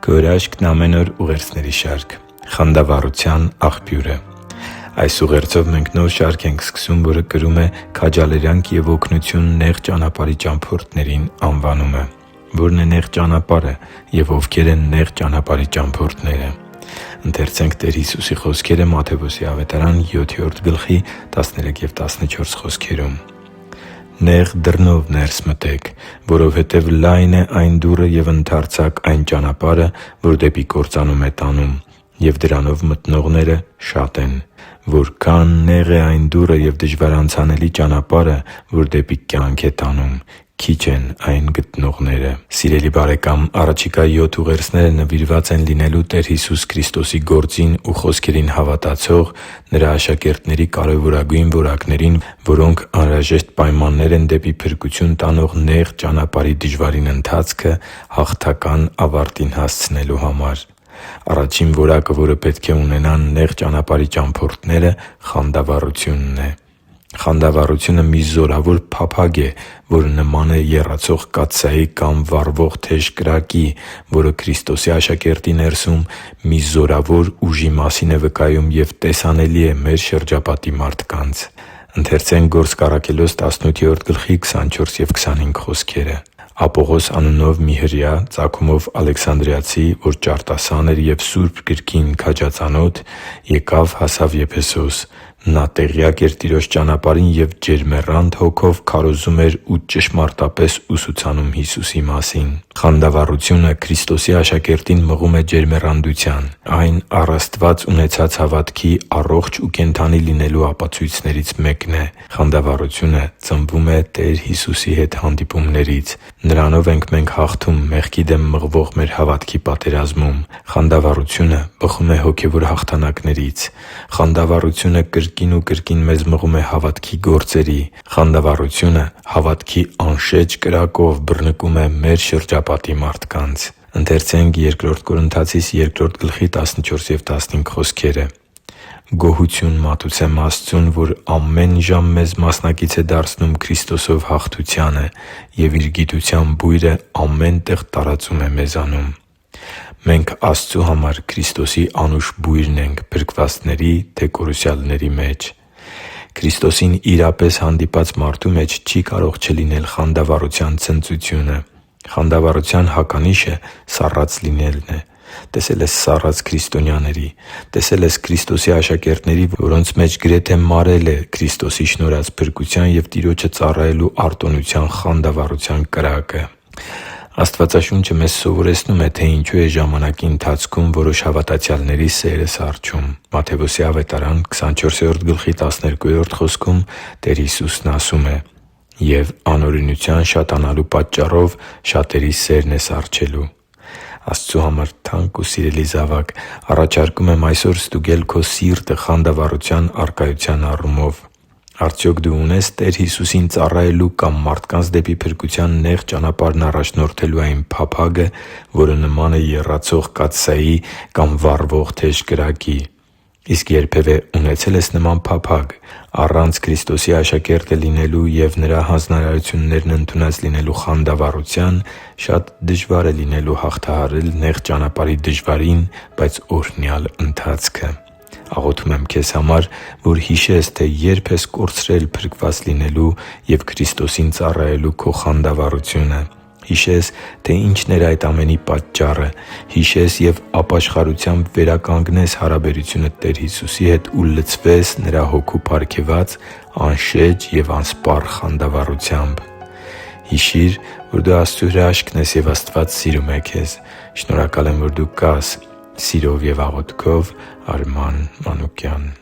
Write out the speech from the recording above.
Քո հրաշքն ամեն օր ուղերձների շարք։ Խանդավառության աղբյուրը։ Այս ուղերձով մենք նոր շարք ենք սկսում, որը կրում է «Քաջալերանք և օգնություն նեղ ճանապարհի ճամփորդներին» անվանումը։ Ո՞րն է նեղ ճանապարհը և ովքեր են նեղ ճանապարհի ճամփորդները։ «Նեղ դռնով ներս մտեք, որովհետև լայն է այն դուռը և ընդարձակ այն ճանապարհը, որ դեպի կործանում է տանում, և դրանով մտնողները շատ են։ Որքա՜ն նեղ է այն դուռը և դժվարանցանելի ճանապարհը, որ դեպի կյանք է տանում, քիչ են այն գտնողները» Սիրելի՛ բարեկամ, առաջիկա 7 ուղերձները նվիրված են լինելու Տեր Հիսուս Քրիստոսի գործին ու խոսքերին հավատացող Նրա աշակերտների կարևորագույն որակներին, որոնք անհրաժեշտ պայմաններ են դեպի փրկություն տանող նեղ ճանապարհի դժվարին ընթացքը հաղթական ավարտին հասցնելու համար։ Առաջին որակը, որը պետք է ունենան նեղ ճանապարհի ճամփորդները, խանդավառությունն է։ Խանդավառությունը մի զորավոր փափագ է, որը նման է եռացող կաթսայի կամ վառվող թեժ կրակի, որը Քրիստոսի աշակերտի ներսում մի զորավոր ուժի մասին է վկայում և տեսանելի է մեր շրջապատի մարդկանց։ «Ապողոս անունով մի հրեա, ծագումով Ալեքսանդրիացի, որ ճարտասան էր և Սուրբ Գրքին քաջածանոթ, եկավ հասավ Եփեսոս։ Նա տեղյակ էր Տիրոջ ճանապարհին և ջերմեռանդ հոգով քարոզում էր ու ճշմարտապես ուսուցանում Հիսուսի մասին» Խանդավառությունը Քրիստոսի աշակերտին մղում է ջերմեռանդության։ Այն առ Աստված ունեցած հավատքի առողջ ու կենդանի լինելու ապացույցներից մեկն է։ Խանդավառությունը ծնվում է Տեր Հիսուսի հետ հանդիպումներից։ Նրանով ենք մենք հաղթում մեղքի դեմ մղվող մեր հավատքի պատերազմում։ Խանդավառությունը բխում է հոգևոր հաղթանակներից։ Խանդավառությունը կրկին ու կրկին մեզ մղում է հավատքի գործերի։ Խանդավառությունը հավատքի անշեջ կրակով բռնկում է մեր շրջապատի մարդկանց։ «Գոհություն մատուցեմ Աստծուն, որ ամեն ժամ մեզ մասնակից է դարձնում Քրիստոսով հաղթությանը և Իր գիտության բույրը ամեն տեղ տարածում է մեզանում» Մենք Աստծու համար Քրիստոսի անուշ բույրն ենք փրկվածների, թե կորուսյալների մեջ։ Քրիստոսին իրապես հանդիպած մարդու մեջ չի կարող չլինել խանդավառության ցնծությունը։ Խանդավառության հականիշը սառած լինելն է։ Տեսե՞լ ես սառած քրիստոնյաների։ Տեսե՞լ ես Քրիստոսի աշակերտների, որոնց մեջ գրեթե մարել է Քրիստոսի շնորհած փրկության և Տիրոջը ծառայելու արտոնության խանդավառության կրակը։ Աստվածաշունչը մեզ սովորեցնում է, թե ինչու է ժամանակի ընթացքում որոշ հավատացյալների սերը սառչում։ Մատթեոս 24:12 խոսքում Տեր Հիսուսն ասում է. «Եվ անօրենության շատանալու պատճառով շատերի սերն է սառչելու»։ Աստծու համար թանկ ու սիրելի՛ զավակ, առաջարկում եմ այսօր ստուգել քո սիրտը խանդավառության առկայության առումով։ Արդյոք դու ունե՞ս Տեր Հիսուսին ծառայելու կամ մարդկանց դեպի փրկության նեղ ճանապարհն առաջնորդելու այն փափագը, որը նման է եռացող կաթսայի կամ վառվող թեժ կրակի։ Իսկ երբևէ ունեցե՞լ ես նման փափագ՝ առանց Քրիստոսի աշակերտը լինելու և Նրա հանձնարարություններն ընդունած լինելու խանդավառության շատ դժվար է լինելու հաղթահարել նեղ ճանապարհի դժվարին, բայց օրհնյալ ընթացքը։ Աղոթում եմ քեզ համար, որ հիշես, թե երբ ես կորցրել փրկված լինելու և Քրիստոսին ծառայելու քո խանդավառությունը։ Հիշես, թե ինչն էր այդ ամենի պատճառը։ Հիշես և ապաշխարությամբ վերականգնես հարաբերությունդ Տեր Հիսուսի հետ ու լցվես Նրա Հոգու պարգևած անշեջ և անսպառ խանդավառությամբ։ Հիշի՛ր, որ դու Աստծո հրաշքն ես, և Աստված սիրում է քեզ։ Շնորհակալ եմ, որ դու կա՛ս։ Սիրով և աղոթքով, Արման Մանուկյան։